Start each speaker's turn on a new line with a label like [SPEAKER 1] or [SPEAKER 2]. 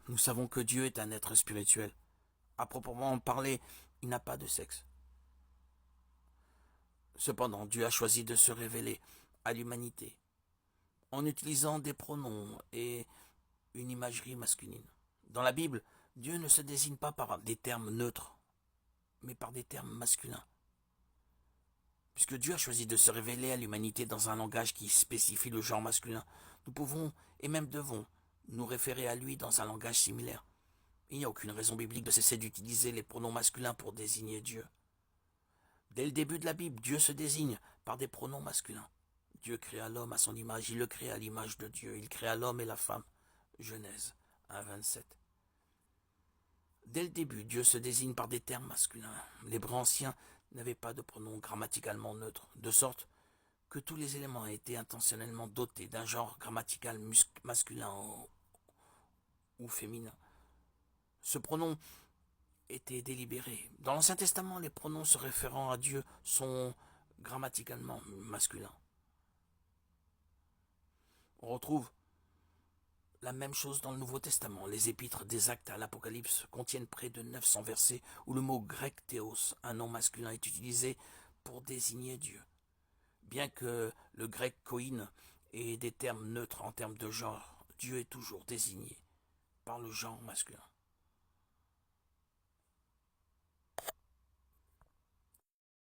[SPEAKER 1] Nous savons que Dieu est un être spirituel. À proprement parler, il n'a pas de sexe. Cependant, Dieu a choisi de se révéler à l'humanité en utilisant des pronoms et une imagerie masculine. Dans la Bible, Dieu ne se désigne pas par des termes neutres, mais par des termes masculins. Puisque Dieu a choisi de se révéler à l'humanité dans un langage qui spécifie le genre masculin, nous pouvons et même devons nous référer à lui dans un langage similaire. Il n'y a aucune raison biblique de cesser d'utiliser les pronoms masculins pour désigner Dieu. Dès le début de la Bible, Dieu se désigne par des pronoms masculins. Dieu créa l'homme à son image, il le crée à l'image de Dieu, il créa l'homme et la femme. Genèse 1, 27. Dès le début, Dieu se désigne par des termes masculins. L'hébreu ancien n'avait pas de pronom grammaticalement neutre, de sorte que tous les éléments étaient intentionnellement dotés d'un genre grammatical masculin ou féminin. Ce pronom était délibéré. Dans l'Ancien Testament, les pronoms se référant à Dieu sont grammaticalement masculins. On retrouve la même chose dans le Nouveau Testament. Les épîtres des Actes à l'Apocalypse contiennent près de 900 versets où le mot grec théos, un nom masculin, est utilisé pour désigner Dieu. Bien que le grec koine ait des termes neutres en termes de genre, Dieu est toujours désigné par le genre masculin.